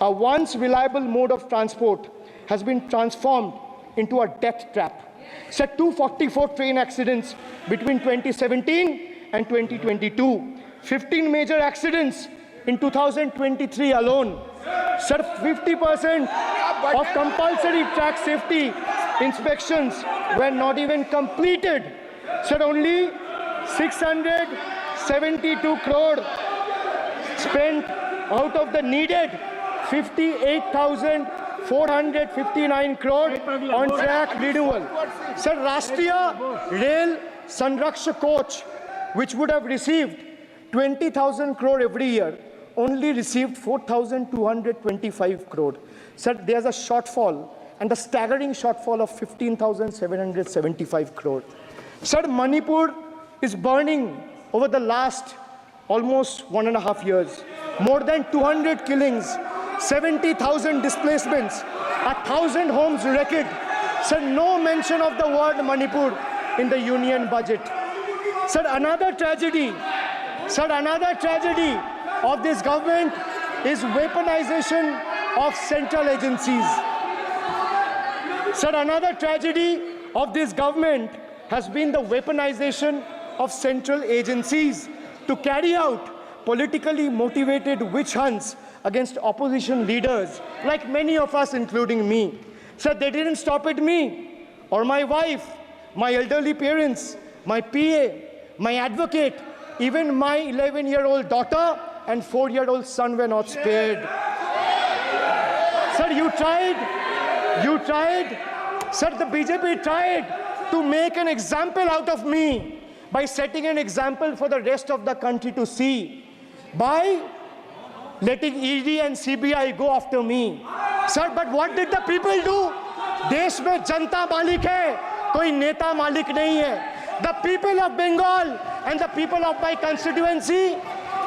E: A once reliable mode of transport has been transformed into a death trap. So 244 train accidents between 2017 and 2022. 15 major accidents in 2023 alone. Sir, 50% of compulsory track safety inspections were not even completed. Sir, only 672 crore spent out of the needed 58,459 crore on track renewal. Sir, Rashtriya Rail Sanraksha coach, which would have received 20,000 crore every year, only received 4,225 crore. Sir, there's a shortfall, and a staggering shortfall of 15,775 crore. Sir, Manipur is burning over the last almost 1.5 years. More than 200 killings, 70,000 displacements, 1,000 homes wrecked. Sir, no mention of the word Manipur in the union budget. Sir, another tragedy of this government is weaponization of central agencies. Sir, another tragedy of this government has been the weaponization of central agencies to carry out politically motivated witch hunts against opposition leaders, like many of us, including me. Sir, they didn't stop at me or my wife, my elderly parents, my PA, my advocate, even my 11-year-old daughter and 4-year-old son were not spared. Sir, you tried. Sir, the BJP tried to make an example out of me by setting an example for the rest of the country to see, by letting ED and CBI go after me. Sir, but what did the people do? देश में जनता मालिक है, कोई नेता मालिक नहीं है. The people of Bengal and the people of my constituency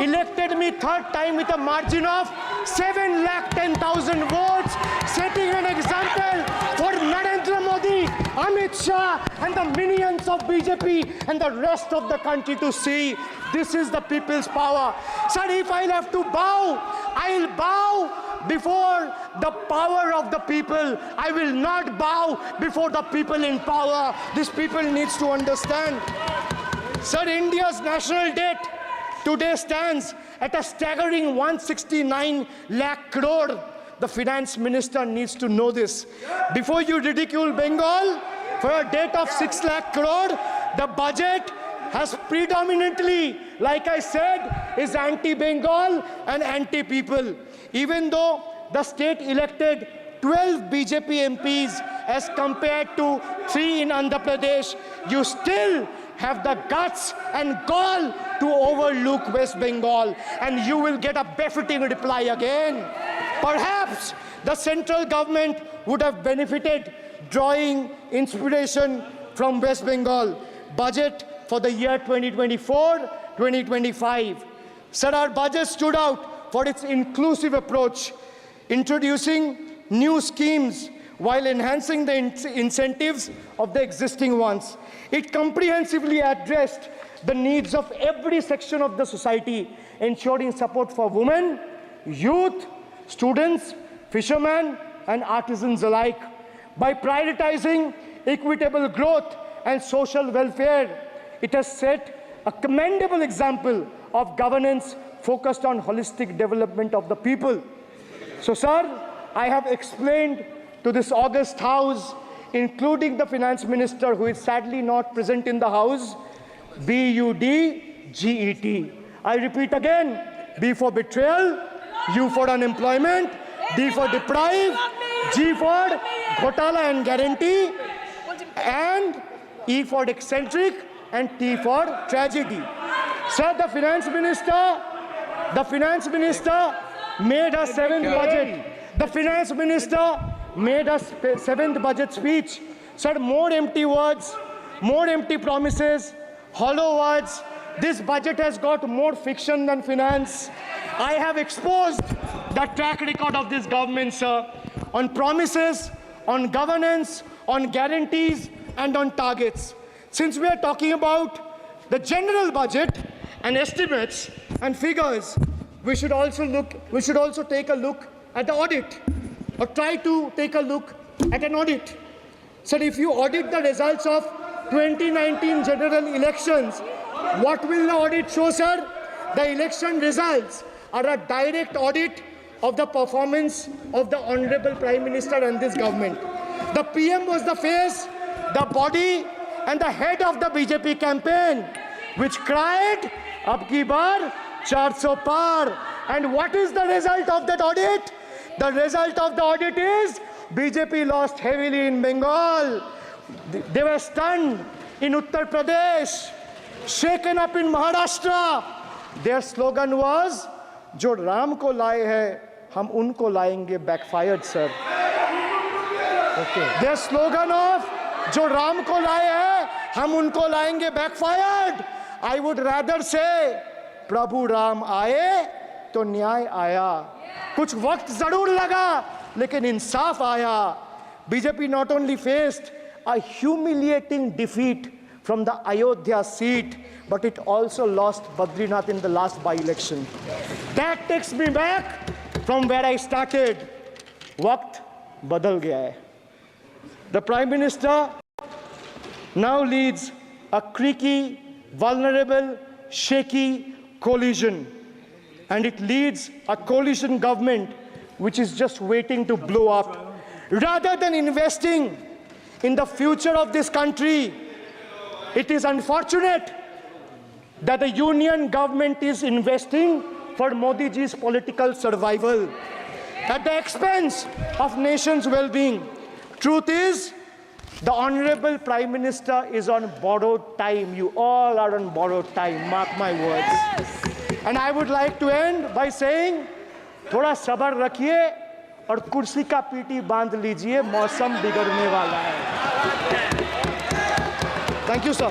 E: elected me 3rd time with a margin of 710,000 votes, setting an example for Narendra Modi, Amit Shah and the minions of BJP and the rest of the country to see. This is the people's power. Sir, if I'll have to bow, I'll bow before the power of the people. I will not bow before the people in power. These people needs to understand. Sir, India's national debt today stands at a staggering 169 lakh crore. The finance minister needs to know this. Before you ridicule Bengal for a debt of 6 lakh crore, the budget has predominantly, like I said, is anti-Bengal and anti-people. Even though the state elected 12 BJP MPs as compared to 3 in Andhra Pradesh, you still have the guts and gall to overlook West Bengal, and you will get a befitting reply again. Perhaps the central government would have benefited drawing inspiration from West Bengal budget for the year 2024-2025. Sir, our budget stood out for its inclusive approach, introducing new schemes while enhancing the incentives of the existing ones. It comprehensively addressed the needs of every section of the society, ensuring support for women, youth, students, fishermen, and artisans alike. By prioritizing equitable growth and social welfare, it has set a commendable example of governance focused on holistic development of the people. So, sir, I have explained to this august house, including the finance minister, who is sadly not present in the house, BUDGET. I repeat again, B for betrayal, U for unemployment, D for deprive, G for ghotala and guarantee, and E for eccentric, and T for tragedy. Sir, the finance minister made a 7th budget. The finance minister made a 7th budget speech. Sir, more empty words, more empty promises, hollow words. This budget has got more fiction than finance. I have exposed the track record of this government, sir, on promises, on governance, on guarantees, and on targets. Since we are talking about the general budget and estimates and figures, we should also take a look at the audit, or try to take a look at an audit. So if you audit the results of 2019 general elections, what will the audit show, sir? The election results are a direct audit of the performance of the Honorable Prime Minister and this government. The PM was the face, the body, and the head of the BJP campaign, which cried, "Ab ki bar 400 par." And what is the result of that audit? The result of the audit is BJP lost heavily in Bengal. They were stunned in Uttar Pradesh, shaken up in Maharashtra. Their slogan was, "Jo Ram ko laaye hai, hum unko laayenge," backfired, sir. Okay. Their slogan of "Jo Ram ko laaye hai, hum unko laayenge," backfired. I would rather say, "Prabhu Ram aaye, to न्याय आया." कुछ वक्त जरूर लगा, लेकिन इंसाफ आया. BJP not only faced a humiliating defeat from the Ayodhya seat, but it also lost Badrinath in the last by-election. That takes me back from where I started. Waqt badal gaya hai. The Prime Minister now leads a creaky, vulnerable, shaky coalition. And it leads a coalition government which is just waiting to blow up. Rather than investing in the future of this country, it is unfortunate that the union government is investing for Modi ji's political survival at the expense of nation's well-being. Truth is, the Honorable Prime Minister is on borrowed time. You all are on borrowed time, mark my words. And I would like to end by saying, थोड़ा सब्र रखिए और कुर्सी का PT बांध लीजिए, मौसम बिगड़ने वाला है. Thank you, sir.